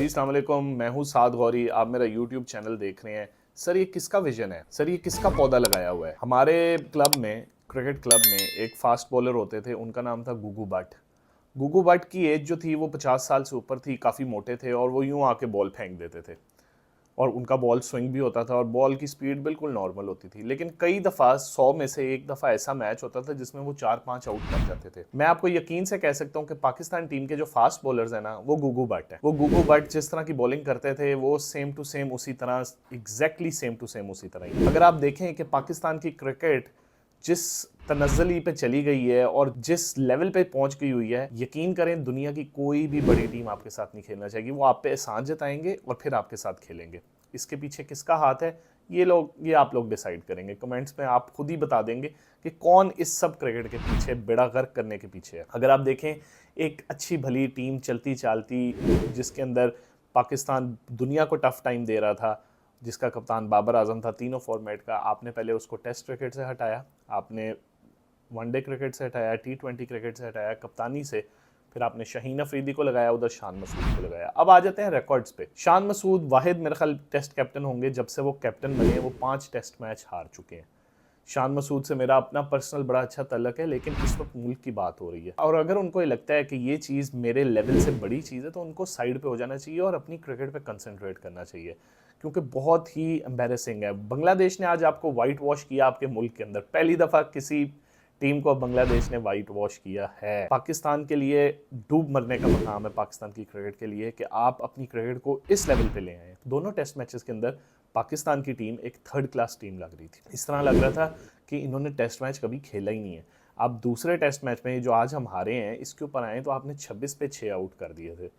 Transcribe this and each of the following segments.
अस्सलाम वालेकुम, मैं हूँ साद गौरी। आप मेरा यूट्यूब चैनल देख रहे हैं। सर ये किसका विजन है? सर ये किसका पौधा लगाया हुआ है? हमारे क्लब में, क्रिकेट क्लब में एक फास्ट बॉलर होते थे, उनका नाम था गुगू बट। गुगू बट की एज जो थी वो 50 साल से ऊपर थी, काफ़ी मोटे थे और वो यूं आके बॉल फेंक देते थे और उनका बॉल स्विंग भी होता था और बॉल की स्पीड बिल्कुल नॉर्मल होती थी। लेकिन कई दफ़ा 100 में से एक दफ़ा ऐसा मैच होता था जिसमें वो 4-5 आउट कर जाते थे। मैं आपको यकीन से कह सकता हूँ कि पाकिस्तान टीम के जो फास्ट बॉलर्स हैं ना, वो गुगू बट है। वो गुगू बट जिस तरह की बॉलिंग करते थे वो सेम टू सेम उसी तरह, एग्जैक्टली सेम टू सेम उसी तरह ही। अगर आप देखें कि पाकिस्तान की क्रिकेट जिस तनज़्ज़ुली पे चली गई है और जिस लेवल पे पहुंच गई हुई है, यकीन करें दुनिया की कोई भी बड़ी टीम आपके साथ नहीं खेलना चाहेगी। वो आप पे एहसान जताएंगे और फिर आपके साथ खेलेंगे। इसके पीछे किसका हाथ है, ये आप लोग डिसाइड करेंगे। कमेंट्स में आप खुद ही बता देंगे कि कौन इस सब क्रिकेट के पीछे, बेड़ा गर्क करने के पीछे है। अगर आप देखें, एक अच्छी भली टीम चलती चालती जिसके अंदर पाकिस्तान दुनिया को टफ टाइम दे रहा था, जिसका कप्तान बाबर आजम था तीनों फॉर्मेट का, आपने पहले उसको टेस्ट क्रिकेट से हटाया, आपने वनडे क्रिकेट से हटाया, T20 क्रिकेट से हटाया, कप्तानी से, फिर आपने शाहीन अफरीदी को लगाया, उधर शान मसूद को लगाया। अब आ जाते हैं रिकॉर्ड्स पे। शान मसूद वाहिद मेरे ख्याल टेस्ट कैप्टन होंगे, जब से वो कैप्टन बने वो 5 टेस्ट मैच हार चुके हैं। शान मसूद से मेरा अपना पर्सनल बड़ा अच्छा तल्लक है, लेकिन इस वक्त मुल्क की बात हो रही है और अगर उनको ये लगता है कि ये चीज़ मेरे लेवल से बड़ी चीज़ है तो उनको साइड पे हो जाना चाहिए और अपनी क्रिकेट पे कंसंट्रेट करना चाहिए, क्योंकि बहुत ही एम्बेरसिंग है। बांग्लादेश ने आज आपको वाइट वॉश किया आपके मुल्क के अंदर। पहली दफ़ा किसी टीम को बांग्लादेश ने वाइट वॉश किया है। पाकिस्तान के लिए डूब मरने का मकाम है, पाकिस्तान की क्रिकेट के लिए, कि आप अपनी क्रिकेट को इस लेवल पे ले आए। दोनों टेस्ट मैचेस के अंदर पाकिस्तान की टीम एक थर्ड क्लास टीम लग रही थी। इस तरह लग रहा था कि इन्होंने टेस्ट मैच कभी खेला ही नहीं है। आप दूसरे टेस्ट मैच में जो आज हम हारे हैं इसके ऊपर आए तो आपने 26 पे 6 आउट कर दिए थे।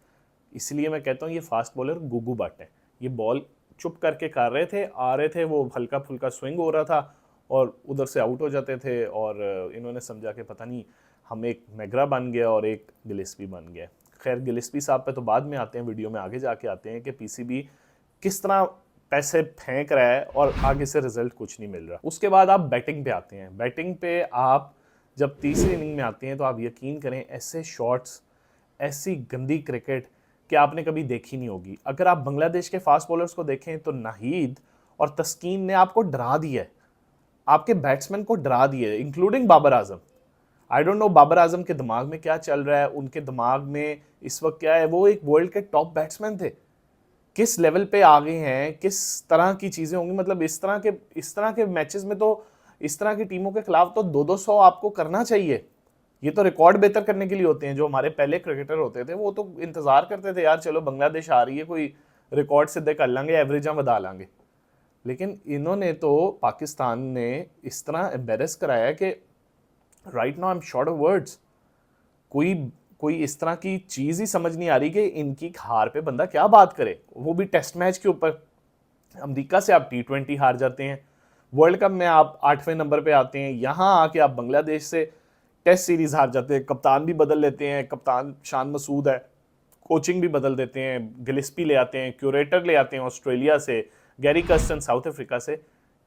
इसलिए मैं कहता हूँ ये फास्ट बॉलर गुगू बट है। ये बॉल चुप करके कर रहे थे, आ रहे थे, वो हल्का फुल्का स्विंग हो रहा था और उधर से आउट हो जाते थे और इन्होंने समझा कि पता नहीं हम एक मैगरा बन गया और एक गिलिस्पी बन गया। खैर गिलिस्पी साहब पे तो बाद में आते हैं, वीडियो में आगे जाके आते हैं कि पीसीबी किस तरह पैसे फेंक रहा है और आगे से रिजल्ट कुछ नहीं मिल रहा। उसके बाद आप बैटिंग पे आते हैं। बैटिंग पे आप जब तीसरी इनिंग में आते हैं तो आप यकीन करें ऐसे शॉट्स, ऐसी गंदी क्रिकेट कि आपने कभी देखी नहीं होगी। अगर आप बांग्लादेश के फास्ट बॉलर्स को देखें तो नाहीद और तस्कीन ने आपको डरा दिया है, आपके बैट्समैन को डरा दिया है, including Babar Azam. I don't know Babar Azam के दिमाग में क्या चल रहा है, उनके दिमाग में इस वक्त क्या है। वो एक वर्ल्ड के टॉप बैट्समैन थे, किस लेवल पे आ गए हैं, किस तरह की चीजें होंगी। मतलब इस तरह के मैचेस में तो, इस तरह की टीमों के खिलाफ तो 200 आपको करना चाहिए। ये तो रिकॉर्ड बेहतर करने के लिए होते हैं। जो हमारे पहले क्रिकेटर होते थे वो तो इंतजार करते थे, यार चलो बांग्लादेश आ रही है, कोई रिकॉर्ड सिद्धे कर लेंगे, एवरेजा बता लेंगे। लेकिन इन्होंने तो, पाकिस्तान ने इस तरह एम्बेरस कराया कि right now I am short of words. कोई कोई इस तरह की चीज ही समझ नहीं आ रही कि इनकी हार पे बंदा क्या बात करे, वो भी टेस्ट मैच के ऊपर। अमेरिका से आप T20 हार जाते हैं, वर्ल्ड कप में आप 8वें नंबर पे आते हैं, यहां आके आप बांग्लादेश से टेस्ट सीरीज हार जाते हैं, कप्तान भी बदल लेते हैं, कप्तान शान मसूद है, कोचिंग भी बदल देते हैं, गिलिस्पी ले आते हैं, क्यूरेटर ले आते हैं ऑस्ट्रेलिया से, गैरी कर्स्टन साउथ अफ्रीका से।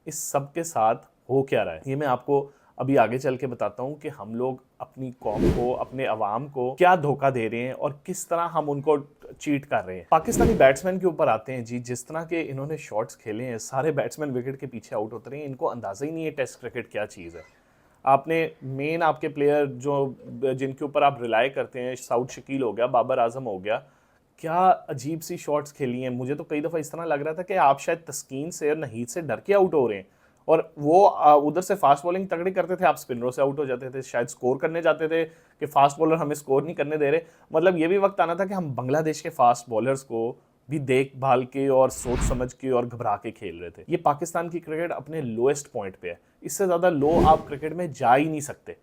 इस सब के साथ हो क्या रहा है ये मैं आपको अभी आगे चल के बताता हूं कि हम लोग अपनी कौम को, अपने अवाम को क्या धोखा दे रहे हैं और किस तरह हम उनको चीट कर रहे हैं। पाकिस्तानी बैट्समैन के ऊपर आते हैं जी। जिस तरह के इन्होंने शॉट्स खेले हैं, सारे बैट्समैन विकेट के पीछे आउट होते रहे हैं। इनको अंदाजा ही नहीं है टेस्ट क्रिकेट क्या चीज़ है। आपने मेन आपके प्लेयर जो, जिनके ऊपर आप रिलाई करते हैं, साउथ शकील हो गया, बाबर आजम हो गया, क्या अजीब सी शॉट्स खेली हैं। मुझे तो कई दफ़ा इस तरह लग रहा था कि आप शायद तस्कीन से और नहीद से डर के आउट हो रहे हैं और वो उधर से फास्ट बॉलिंग तगड़ी करते थे, आप स्पिनरों से आउट हो जाते थे, शायद स्कोर करने जाते थे कि फास्ट बॉलर हमें स्कोर नहीं करने दे रहे। मतलब ये भी वक्त आना था कि हम बांग्लादेश के फास्ट बॉलर्स को भी देखभाल के और सोच समझ के और घबरा के खेल रहे थे। ये पाकिस्तान की क्रिकेट अपने लोएस्ट पॉइंट पे है। इससे ज़्यादा लो आप क्रिकेट में जा ही नहीं सकते।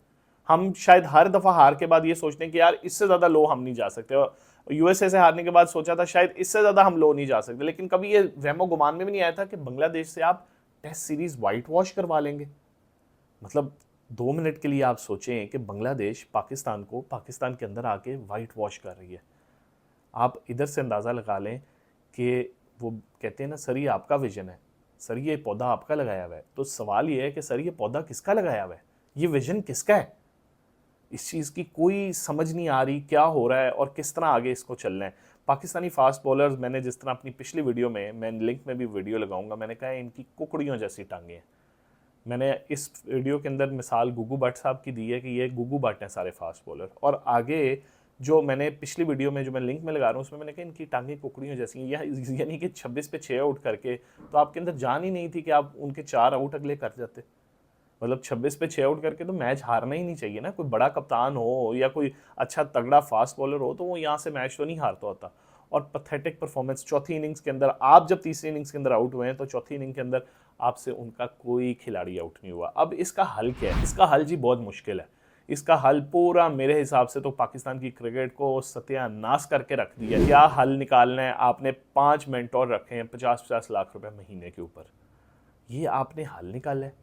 हम शायद हर दफ़ा हार के बाद ये सोचते हैं कि यार इससे ज़्यादा लो हम नहीं जा सकते, और यूएसए से हारने के बाद सोचा था शायद इससे ज़्यादा हम लो नहीं जा सकते, लेकिन कभी ये वहमो गुमान में भी नहीं आया था कि बांग्लादेश से आप टेस्ट सीरीज वाइट वॉश करवा लेंगे। मतलब 2 मिनट के लिए आप सोचें कि बांग्लादेश पाकिस्तान को, पाकिस्तान के अंदर आके वाइट वॉश कर रही है। आप इधर से अंदाज़ा लगा लें कि वो कहते हैं ना, सर ये आपका विजन है, सर ये पौधा आपका लगाया हुआ है। तो सवाल ये है कि सर ये पौधा किसका लगाया हुआ है, ये विजन किसका है? इस चीज़ की कोई समझ नहीं आ रही क्या हो रहा है और किस तरह आगे इसको चलना है। पाकिस्तानी फास्ट बॉलर्स, मैंने जिस तरह अपनी पिछली वीडियो में, मैं लिंक में भी वीडियो लगाऊंगा, मैंने कहा इनकी कुकड़ियों जैसी टांगें हैं। मैंने इस वीडियो के अंदर मिसाल गुगू भट्ट साहब की दी है कि ये गुगू भट्ट हैं सारे फास्ट बॉलर, और आगे जो मैंने पिछली वीडियो में जो मैं लिंक में लगा रहा हूँ उसमें मैंने कहा इनकी टांगें कुकड़ियों जैसी हैं, यानी कि 26 पे 6 आउट करके तो आपके अंदर जान ही नहीं थी कि आप उनके 4 आउट अगले कर जाते। मतलब 26 पे 6 आउट करके तो मैच हारना ही नहीं चाहिए ना। कोई बड़ा कप्तान हो या कोई अच्छा तगड़ा फास्ट बॉलर हो तो वो यहाँ से मैच तो नहीं हारता होता। और पथेटिक परफॉर्मेंस चौथी इनिंग्स के अंदर, आप जब तीसरी इनिंग्स के अंदर आउट हुए हैं तो चौथी इनिंग के अंदर आपसे उनका कोई खिलाड़ी आउट नहीं हुआ। अब इसका हल क्या है? इसका हल जी बहुत मुश्किल है। इसका हल पूरा मेरे हिसाब से तो पाकिस्तान की क्रिकेट को सत्यानाश करके रख दिया। क्या हल निकालना है? आपने 5 मेंटोर रखे हैं 50-50 लाख रुपए महीने के ऊपर, ये आपने हल निकाला है।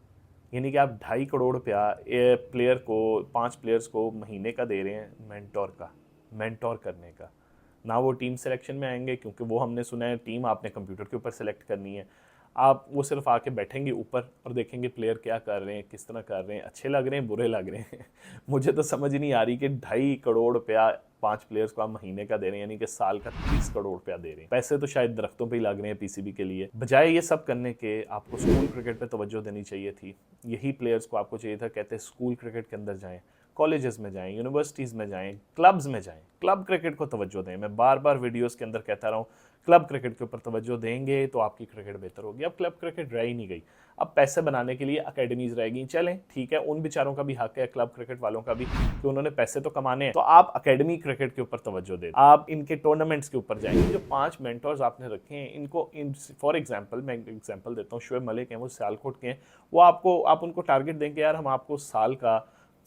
यानी कि आप 2.5 करोड़ रुपया प्लेयर को, 5 प्लेयर्स को महीने का दे रहे हैं मेंटोर करने का। ना वो टीम सिलेक्शन में आएंगे क्योंकि वो हमने सुना है टीम आपने कंप्यूटर के ऊपर सेलेक्ट करनी है। आप वो सिर्फ आके बैठेंगे ऊपर और देखेंगे प्लेयर क्या कर रहे हैं, किस तरह कर रहे हैं, अच्छे लग रहे हैं, बुरे लग रहे हैं। मुझे तो समझ नहीं आ रही कि 2.5 करोड़ रुपया 5 प्लेयर्स को आप महीने का दे रहे हैं, यानी कि साल का 30 करोड़ रुपया दे रहे हैं। पैसे तो शायद दरख्तों पे ही लग रहे हैं पीसीबी के लिए। बजाय ये सब करने के आपको स्कूल क्रिकेट पे तवज्जो देनी चाहिए थी। यही प्लेयर्स को आपको चाहिए था, कहते स्कूल क्रिकेट के अंदर जाएं, कॉलेजेस में जाएं, यूनिवर्सिटीज़ में जाएं, क्लब्स में जाएं, क्लब क्रिकेट को तवज्जो दें। मैं बार बार वीडियोस के अंदर कहता रहा हूँ, क्लब क्रिकेट के ऊपर तवज्जो देंगे तो आपकी क्रिकेट बेहतर होगी। अब क्लब क्रिकेट रह ही नहीं गई। अब पैसे बनाने के लिए अकेडमीज रहेगी। चलें ठीक है, उन बेचारों का भी हक है, क्लब क्रिकेट वालों का भी, कि उन्होंने पैसे तो कमाने हैं, तो आप अकेडमी क्रिकेट के ऊपर तवज्जो दें, आप इनके टूर्नामेंट्स के ऊपर जाएंगे। जो 5 मेंटर्स आपने रखे हैं इनको, फॉर एग्जाम्पल मैं एग्जाम्पल देता हूँ, शुएब मलिक हैं, वो सियालकोट के हैं, वो आपको, आप उनको टारगेट देंगे यार हम आपको साल का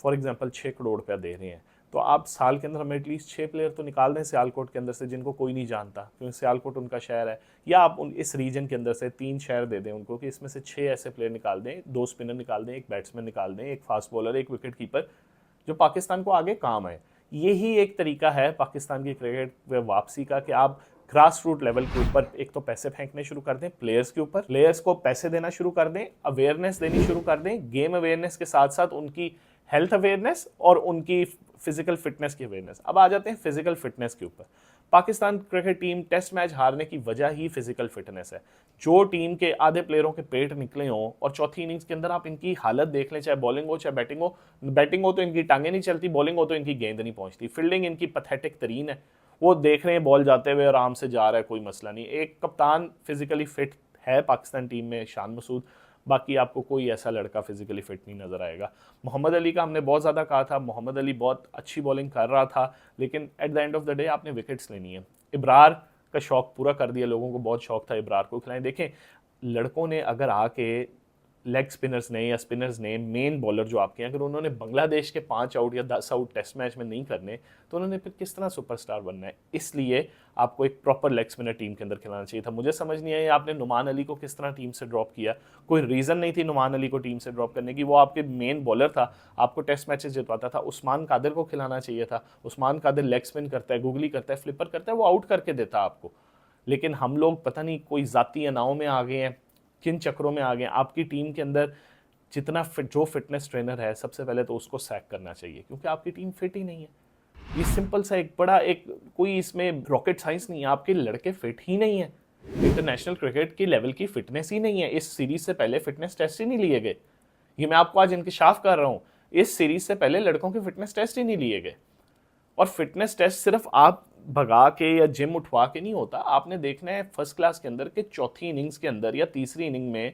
फॉर एग्जाम्पल 6 करोड़ रुपया दे रहे हैं, तो आप साल के अंदर हमें एटलीस्ट 6 प्लेयर तो निकाल दें सियालकोट के अंदर से जिनको कोई नहीं जानता, क्योंकि सियालकोट उनका शहर है। या आप इस रीजन के अंदर से 3 शहर दे दें उनको कि इसमें से 6 ऐसे प्लेयर निकाल दें, 2 स्पिनर निकाल दें, 1 बैट्समैन निकाल दें, 1 फास्ट बॉलर, 1 विकेट कीपर, जो पाकिस्तान को आगे काम आए। यही एक तरीका है पाकिस्तान की क्रिकेट में वापसी का, कि आप ग्रास रूट लेवल के ऊपर एक तो पैसे फेंकने शुरू कर दें प्लेयर्स के ऊपर, प्लेयर्स को पैसे देना शुरू कर दें, अवेयरनेस देनी शुरू कर दें, गेम अवेयरनेस के साथ साथ उनकी हेल्थ अवेयरनेस और उनकी फिजिकल फिटनेस की अवेयरनेस। अब आ जाते हैं फिजिकल फिटनेस के ऊपर। Pakistan cricket team test match हारने की वजह ही फिजिकल फिटनेस है। जो टीम के आधे प्लेयरों के पेट निकले हों और चौथी इनिंग्स के अंदर आप इनकी हालत देख लें, चाहे बॉलिंग हो चाहे बैटिंग हो। बैटिंग हो तो इनकी टांगें नहीं चलती, बॉलिंग हो तो इनकी गेंद नहीं पहुंचती, फील्डिंग इनकी पथेटिक तरीन है। वो देख रहे हैं बॉल जाते हुए आराम से जा रहा है, कोई मसला नहीं। एक कप्तान फिजिकली फिट है पाकिस्तान टीम में, शान मसूद, बाकी आपको कोई ऐसा लड़का फिजिकली फिट नहीं नजर आएगा। मोहम्मद अली का हमने बहुत ज़्यादा कहा था, मोहम्मद अली बहुत अच्छी बॉलिंग कर रहा था, लेकिन at the end of the day आपने विकेट्स लेनी है। इब्रार का शौक पूरा कर दिया, लोगों को बहुत शौक था इब्रार को खिलाएं। देखें लड़कों ने अगर आके लेग स्पिनर्स ने या स्पिनर्स ने, मेन बॉलर जो आपके हैं, अगर उन्होंने बांग्लादेश के 5 आउट या 10 आउट टेस्ट मैच में नहीं करने तो उन्होंने फिर किस तरह सुपरस्टार बनना है। इसलिए आपको एक प्रॉपर लेग स्पिनर टीम के अंदर खिलाना चाहिए था। मुझे समझ नहीं आया आपने नुमान अली को किस तरह टीम से ड्रॉप किया। कोई रीज़न नहीं थी नुमान अली को टीम से ड्रॉप करने की, वो आपके मेन बॉलर था, आपको टेस्ट मैचेस जितवाता था। उस्मान कादिर को खिलाना चाहिए था। उस्मान कादिर लेग स्पिन करता है, गुगली करता है, फ्लिपर करता है, वो आउट करके देता आपको। लेकिन हम लोग पता नहीं कोई जाती अनाओं में आ गए हैं, किन चक्रों में आ गए हैं। आपकी टीम के अंदर जितना जो फिटनेस ट्रेनर है, सबसे पहले तो उसको सैक करना चाहिए, क्योंकि आपकी टीम फिट ही नहीं है। ये सिंपल सा एक बड़ा, एक कोई इसमें रॉकेट साइंस नहीं है, आपके लड़के फिट ही नहीं है। इंटरनेशनल क्रिकेट की लेवल की फिटनेस ही नहीं है। इस सीरीज से पहले फिटनेस टेस्ट ही नहीं लिए गए। ये मैं आपको आज इंकशाफ कर रहा हूँ, इस सीरीज से पहले लड़कों के फिटनेस टेस्ट ही नहीं लिए गए। और फिटनेस टेस्ट सिर्फ आप भगा के या जिम उठवा के नहीं होता, आपने देखना है फर्स्ट क्लास के अंदर कि चौथी इनिंग्स के अंदर या तीसरी इनिंग में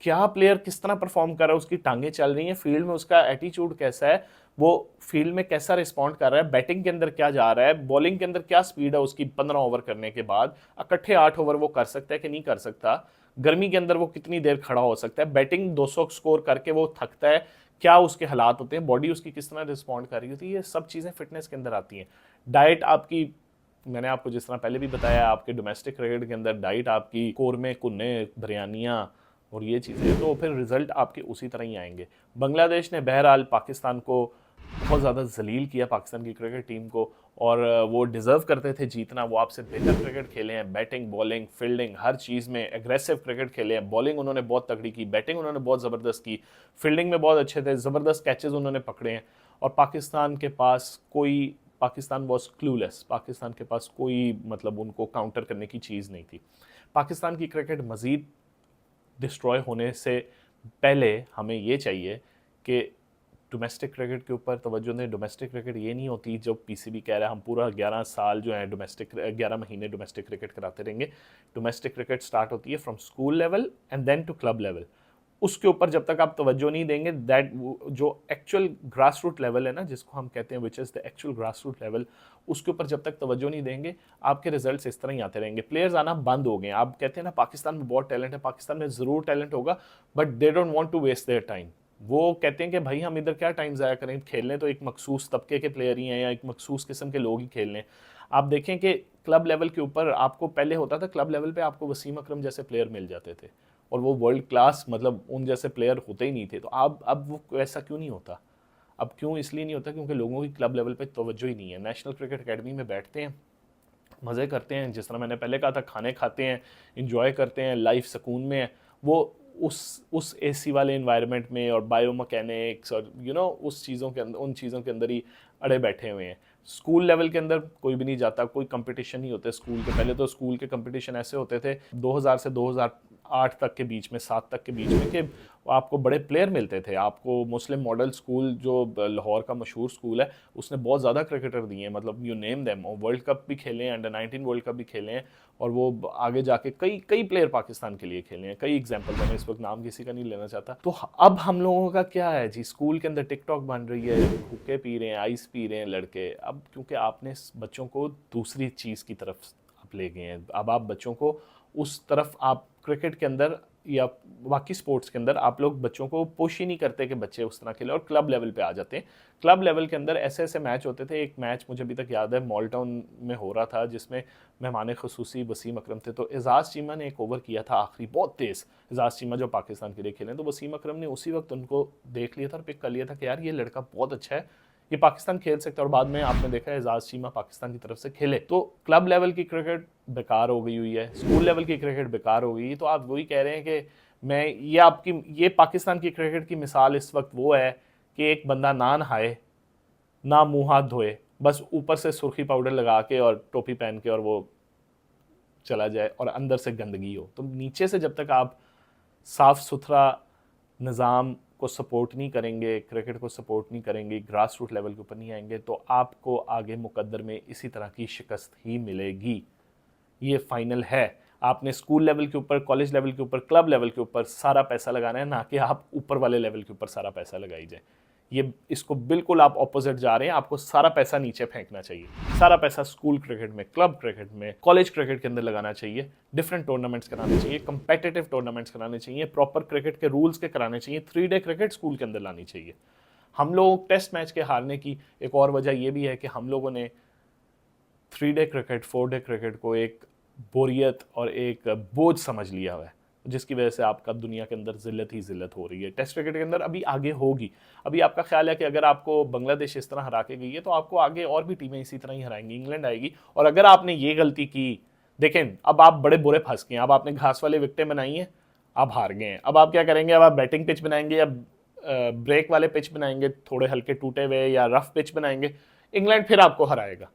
क्या प्लेयर किस तरह परफॉर्म कर रहा है, उसकी टांगें चल रही हैं, फील्ड में उसका एटीट्यूड कैसा है, वो फील्ड में कैसा रिस्पॉन्ड कर रहा है, बैटिंग के अंदर क्या जा रहा है, बॉलिंग के अंदर क्या स्पीड है उसकी 15 ओवर करने के बाद, इकट्ठे 8 ओवर वो कर सकता है कि नहीं कर सकता, गर्मी के अंदर वो कितनी देर खड़ा हो सकता है, बैटिंग 200 स्कोर करके वो थकता है, क्या उसके हालात होते हैं, बॉडी उसकी किस तरह रिस्पॉन्ड कर रही होती है। ये सब चीज़ें फिटनेस के अंदर आती हैं। डाइट आपकी, मैंने आपको जिस तरह पहले भी बताया, आपके डोमेस्टिक क्रिकेट के अंदर डाइट आपकी कोरमे, कुन्ने, बिरयानियाँ और ये चीज़ें, तो फिर रिजल्ट आपके उसी तरह ही आएंगे। बांग्लादेश ने बहरहाल पाकिस्तान को बहुत ज़्यादा जलील किया, पाकिस्तान की क्रिकेट टीम को, और वो डिज़र्व करते थे जीतना। वो आपसे बेहतर क्रिकेट खेले हैं, बैटिंग, बॉलिंग, फील्डिंग, हर चीज़ में एग्रेसिव क्रिकेट खेले हैं। बॉलिंग उन्होंने बहुत तगड़ी की, बैटिंग उन्होंने बहुत ज़बरदस्त की, फील्डिंग में बहुत अच्छे थे, ज़बरदस्त कैचेज़ उन्होंने पकड़े हैं। और पाकिस्तान वॉज क्लूलेस, पाकिस्तान के पास कोई मतलब उनको काउंटर करने की चीज़ नहीं थी। पाकिस्तान की क्रिकेट मज़ीद डिस्ट्रॉय होने से पहले हमें ये चाहिए कि डोमेस्टिक क्रिकेट के ऊपर तवज्जो दें। डोमेस्टिक क्रिकेट ये नहीं होती जो पीसीबी कह रहा है हम पूरा 11 साल जो है 11 महीने डोमेस्टिक क्रिकेट कराते रहेंगे। डोमेस्टिक क्रिकेट स्टार्ट होती है from school level and then to club level. उसके ऊपर जब तक आप तवज्जो नहीं देंगे, दैट जो एक्चुअल ग्रास रूट लेवल है ना, जिसको हम कहते हैं which is the actual grass root level, उसके ऊपर जब तक तवज्जो नहीं देंगे आपके रिजल्ट्स इस तरह ही आते रहेंगे। प्लेयर्स आना बंद हो गए। आप कहते हैं ना पाकिस्तान में बहुत टैलेंट है, पाकिस्तान में ज़रूर टैलेंट होगा, but they don't want to waste their time. वो कहते हैं कि भाई हम इधर क्या टाइम ज़ाया करें, खेलने तो एक मखसूस तबके के प्लेयर ही हैं या एक मखसूस किस्म के लोग ही खेलने। आप देखें कि क्लब लेवल के ऊपर आपको पहले होता था, क्लब लेवल पे आपको वसीम अकरम जैसे प्लेयर मिल जाते थे और वो वर्ल्ड क्लास, मतलब उन जैसे प्लेयर होते ही नहीं थे। तो अब वो ऐसा क्यों नहीं होता? अब क्यों इसलिए नहीं होता क्योंकि लोगों की क्लब लेवल पे तवज्जो ही नहीं है। नेशनल क्रिकेट अकेडमी में बैठते हैं, मज़े करते हैं, जिस तरह मैंने पहले कहा था, खाने खाते हैं, इंजॉय करते हैं, लाइफ सुकून में है। वो उस एसी वाले इन्वायरमेंट में और बायोमैकेनिक्स और उस चीज़ों के अंदर, उन चीज़ों के अंदर ही अड़े बैठे हुए हैं। स्कूल लेवल के अंदर कोई भी नहीं जाता, कोई कंपटीशन नहीं होते स्कूल के। पहले तो स्कूल के कंपटीशन ऐसे होते थे 2000 से 2008 तक के बीच में, 7 तक के बीच में, कि आपको बड़े प्लेयर मिलते थे। आपको मुस्लिम मॉडल स्कूल जो लाहौर का मशहूर स्कूल है, उसने बहुत ज़्यादा क्रिकेटर दिए हैं, मतलब you name them. World cup भी खेले हैं, अंडर-19 वर्ल्ड कप भी खेले हैं, और वो आगे जाके कई प्लेयर पाकिस्तान के लिए खेले हैं। कई एग्जाम्पल, मैं इस वक्त नाम किसी का नहीं लेना चाहता। तो अब हम लोगों का क्या है जी, स्कूल के अंदर टिकटॉक बन रही है, हुक्के पी रहे हैं, आइस पी रहे हैं लड़के। अब क्योंकि आपने बच्चों को दूसरी चीज़ की तरफ आप ले गए हैं, अब आप बच्चों को उस तरफ, आप क्रिकेट के अंदर या बाकी स्पोर्ट्स के अंदर आप लोग बच्चों को पुश ही नहीं करते कि बच्चे उस तरह खेले, और क्लब लेवल पे आ जाते हैं। क्लब लेवल के अंदर ऐसे ऐसे मैच होते थे। एक मैच मुझे अभी तक याद है, मॉल टाउन में हो रहा था, जिसमें मेहमान ख़ुसूसी वसीम अकरम थे। तो एजाज़ चीमा ने एक ओवर किया था आखिरी, बहुत तेज़। एजाज़ चीमा जो पाकिस्तान के लिए खेले, तो वसीम अकरम ने उसी वक्त उनको देख लिया था और पिक कर लिया था कि यार ये लड़का बहुत अच्छा है, ये पाकिस्तान खेल सकता है। और बाद में आपने देखा है एजाज चीमा पाकिस्तान की तरफ से खेले। तो क्लब लेवल की क्रिकेट बेकार हो गई हुई है, स्कूल लेवल की क्रिकेट बेकार हो गई। तो आप वही कह रहे हैं कि ये पाकिस्तान की क्रिकेट की मिसाल इस वक्त वो है कि एक बंदा ना नहाए, ना मुंह हाथ धोए, बस ऊपर से सुर्खी पाउडर लगा के और टोपी पहन के और वो चला जाए, और अंदर से गंदगी हो। तो नीचे से जब तक आप साफ सुथरा निज़ाम को सपोर्ट नहीं करेंगे, क्रिकेट को सपोर्ट नहीं करेंगे, ग्रास रूट लेवल के ऊपर नहीं आएंगे, तो आपको आगे मुकद्दर में इसी तरह की शिकस्त ही मिलेगी। ये फाइनल है। आपने स्कूल लेवल के ऊपर, कॉलेज लेवल के ऊपर, क्लब लेवल के ऊपर सारा पैसा लगाना है, ना कि आप ऊपर वाले लेवल के ऊपर सारा पैसा लगाई जाए। इसको बिल्कुल आप ऑपोजिट जा रहे हैं। आपको सारा पैसा नीचे फेंकना चाहिए। सारा पैसा स्कूल क्रिकेट में, क्लब क्रिकेट में, कॉलेज क्रिकेट के अंदर लगाना चाहिए। डिफरेंट टूर्नामेंट्स कराने चाहिए, कंपेटिटिव टूर्नामेंट्स कराने चाहिए, प्रॉपर क्रिकेट के रूल्स के कराने चाहिए। 3 डे क्रिकेट स्कूल के अंदर लानी चाहिए। हम लोग टेस्ट मैच के हारने की एक और वजह यह भी है कि हम लोगों ने 3 डे क्रिकेट, 4 डे क्रिकेट को एक बोरियत और एक बोझ समझ लिया हुआ है, जिसकी वजह से आपका दुनिया के अंदर ज़िल्लत ही ज़िल्लत हो रही है। टेस्ट क्रिकेट के अंदर अभी आगे होगी। अभी आपका ख्याल है कि अगर आपको बांग्लादेश इस तरह हरा के गई है, तो आपको आगे और भी टीमें इसी तरह ही हराएंगी, इंग्लैंड आएगी। और अगर आपने ये गलती की, देखें अब आप बड़े बुरे फंस गए हैं। अब आपने घास वाले विकेटें बनाई हैं, आप हार गए हैं। अब आप क्या करेंगे? अब आप बैटिंग पिच बनाएंगे या ब्रेक वाले पिच बनाएंगे, थोड़े हल्के टूटे हुए या रफ पिच बनाएंगे, इंग्लैंड फिर आपको हराएगा।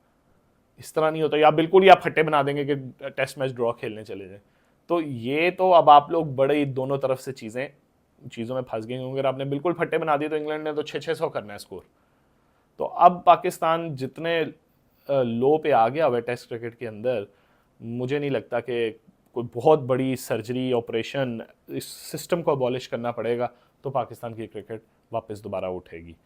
इस तरह नहीं होता, या बिल्कुल ही आप फट्टे बना देंगे कि टेस्ट मैच ड्रॉ खेलने चले जाए। तो ये तो अब आप लोग बड़े दोनों तरफ से चीज़ों में फंस गए होंगे। अगर आपने बिल्कुल फट्टे बना दिए तो इंग्लैंड ने तो 600 करना है स्कोर। तो अब पाकिस्तान जितने लो पे आ गया हुआ है टेस्ट क्रिकेट के अंदर, मुझे नहीं लगता कि कोई बहुत बड़ी सर्जरी ऑपरेशन, इस सिस्टम को अबॉलिश करना पड़ेगा तो पाकिस्तान की क्रिकेट वापस दोबारा उठेगी।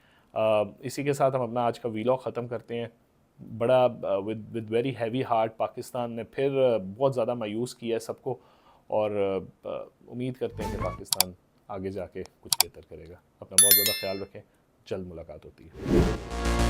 इसी के साथ हम अपना आज का वीलॉग ख़त्म करते हैं। बड़ा with very heavy heart Pakistan ने फिर बहुत ज़्यादा मायूस किया है सबको, और उम्मीद करते हैं कि पाकिस्तान आगे जाके कुछ बेहतर करेगा। अपना बहुत ज़्यादा ख्याल रखें। जल्द मुलाकात होती है।